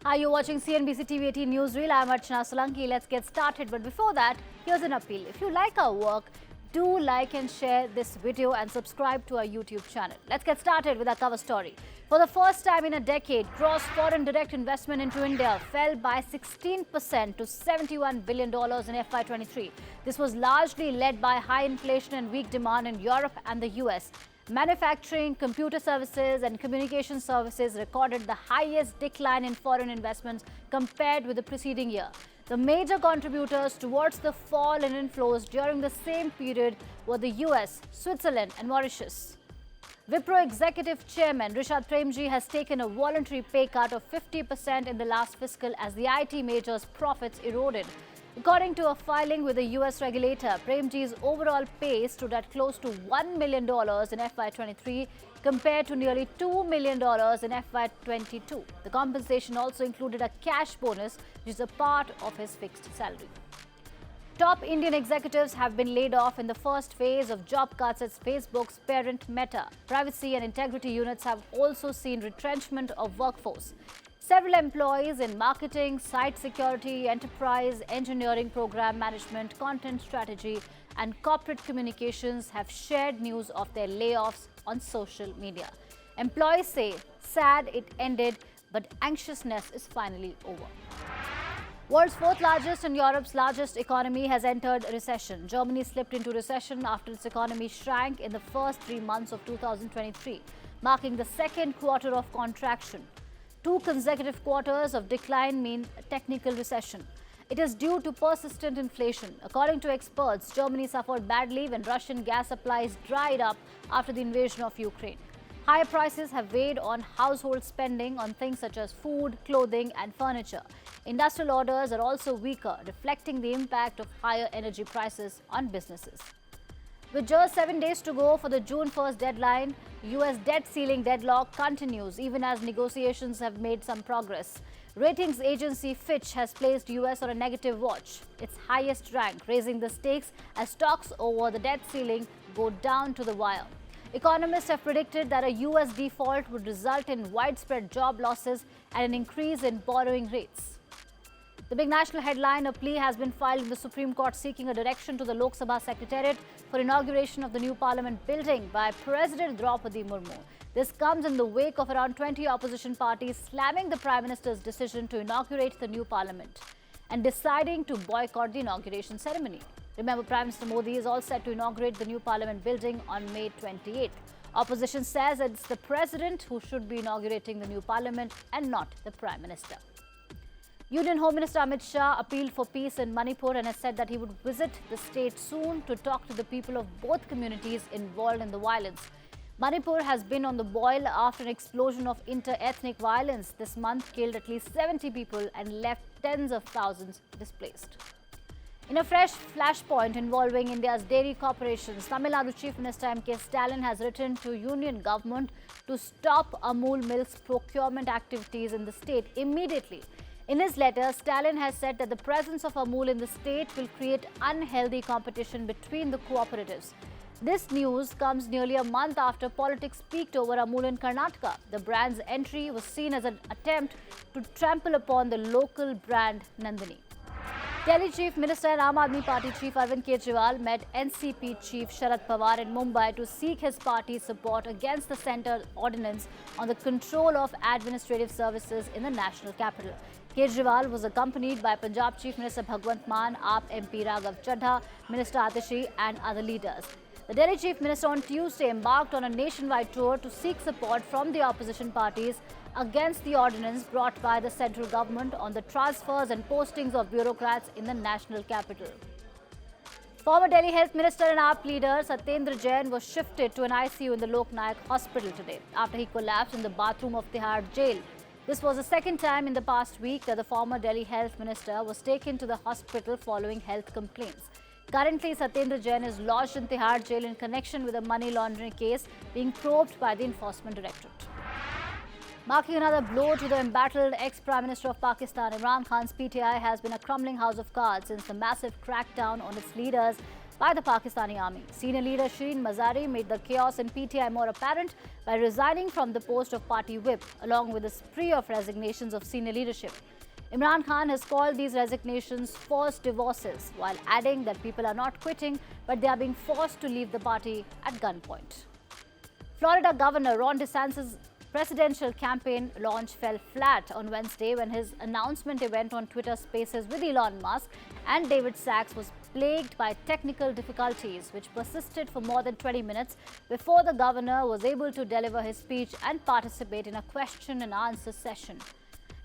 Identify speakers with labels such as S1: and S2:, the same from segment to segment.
S1: Hi, you're watching CNBC TV18 Newsreel. I'm Archana Solanki. Let's get started. But before that, here's an appeal. If you like our work, do like and share this video and subscribe to our YouTube channel. Let's get started with our cover story. For the first time in a decade, gross foreign direct investment into India fell by 16% to $71 billion in FY23. This was largely led by high inflation and weak demand in Europe and the US. Manufacturing, computer services and communication services recorded the highest decline in foreign investments compared with the preceding year. The major contributors towards the fall in inflows during the same period were the US, Switzerland and Mauritius. Wipro Executive Chairman Rishad Premji has taken a voluntary pay cut of 50% in the last fiscal as the IT major's profits eroded. According to a filing with the US regulator, Premji's overall pay stood at close to $1 million in FY23 compared to nearly $2 million in FY22. The compensation also included a cash bonus, which is a part of his fixed salary. Top Indian executives have been laid off in the first phase of job cuts at Facebook's parent Meta. Privacy and integrity units have also seen retrenchment of workforce. Several employees in marketing, site security, enterprise, engineering, program management, content strategy, and corporate communications have shared news of their layoffs on social media. Employees say, sad it ended, but anxiousness is finally over. World's fourth largest and Europe's largest economy has entered recession. Germany slipped into recession after its economy shrank in the first 3 months of 2023, marking the second quarter of contraction. 2 consecutive quarters of decline mean a technical recession. It is due to persistent inflation. According to experts, Germany suffered badly when Russian gas supplies dried up after the invasion of Ukraine. Higher prices have weighed on household spending on things such as food, clothing and furniture. Industrial orders are also weaker, reflecting the impact of higher energy prices on businesses. With just 7 days to go for the June 1st deadline, US debt ceiling deadlock continues even as negotiations have made some progress. Ratings agency Fitch has placed US on a negative watch, its highest rank, raising the stakes as talks over the debt ceiling go down to the wire. Economists have predicted that a US default would result in widespread job losses and an increase in borrowing rates. The big national headline, a plea has been filed in the Supreme Court seeking a direction to the Lok Sabha Secretariat for inauguration of the new parliament building by President Draupadi Murmu. This comes in the wake of around 20 opposition parties slamming the Prime Minister's decision to inaugurate the new parliament and deciding to boycott the inauguration ceremony. Remember, Prime Minister Modi is all set to inaugurate the new parliament building on May 28th. Opposition says it's the president who should be inaugurating the new parliament and not the Prime Minister. Union Home Minister Amit Shah appealed for peace in Manipur and has said that he would visit the state soon to talk to the people of both communities involved in the violence. Manipur has been on the boil after an explosion of inter-ethnic violence this month killed at least 70 people and left tens of thousands displaced. In a fresh flashpoint involving India's dairy corporations, Tamil Nadu Chief Minister M.K. Stalin has written to Union government to stop Amul milk's procurement activities in the state immediately. In his letter, Stalin has said that the presence of Amul in the state will create unhealthy competition between the cooperatives. This news comes nearly a month after politics peaked over Amul in Karnataka. The brand's entry was seen as an attempt to trample upon the local brand Nandini. Delhi Chief Minister and Aam Aadmi Party Chief Arvind Kejriwal met NCP Chief Sharad Pawar in Mumbai to seek his party's support against the centre ordinance on the control of administrative services in the national capital. Kejriwal was accompanied by Punjab Chief Minister Bhagwant Mann, AAP MP Raghav Chadha, Minister Atishi and other leaders. The Delhi Chief Minister on Tuesday embarked on a nationwide tour to seek support from the opposition parties against the ordinance brought by the central government on the transfers and postings of bureaucrats in the national capital. Former Delhi Health Minister and AAP leader Satyendra Jain was shifted to an ICU in the Lok Nayak Hospital today after he collapsed in the bathroom of Tihar jail. This was the second time in the past week that the former Delhi Health Minister was taken to the hospital following health complaints. Currently, Satyendra Jain is lodged in Tihar jail in connection with a money laundering case being probed by the Enforcement Directorate. Marking another blow to the embattled ex-Prime Minister of Pakistan, Imran Khan's PTI has been a crumbling house of cards since the massive crackdown on its leaders by the Pakistani army. Senior leader Shireen Mazari made the chaos in PTI more apparent by resigning from the post of party whip, along with a spree of resignations of senior leadership. Imran Khan has called these resignations forced divorces, while adding that people are not quitting, but they are being forced to leave the party at gunpoint. Florida Governor Ron DeSantis' presidential campaign launch fell flat on Wednesday when his announcement event on Twitter Spaces with Elon Musk and David Sachs was plagued by technical difficulties, which persisted for more than 20 minutes before the governor was able to deliver his speech and participate in a question and answer session.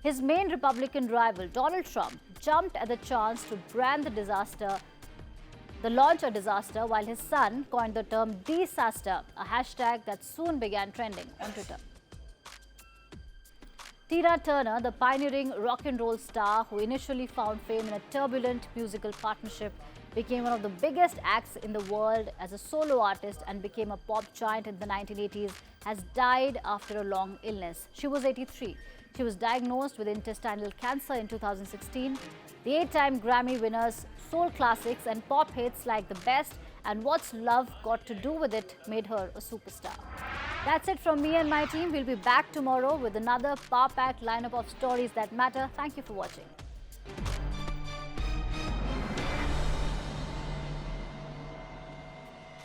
S1: His main Republican rival, Donald Trump, jumped at the chance to brand the launch a disaster, while his son coined the term "desaster," a hashtag that soon began trending on Twitter. Tina Turner, the pioneering rock and roll star who initially found fame in a turbulent musical partnership, became one of the biggest acts in the world as a solo artist and became a pop giant in the 1980s, has died after a long illness. She was 83. She was diagnosed with intestinal cancer in 2016. The 8-time Grammy winner's soul classics and pop hits like The Best and What's Love Got to Do With It made her a superstar. That's it from me and my team. We'll be back tomorrow with another power-packed lineup of stories that matter. Thank you for watching.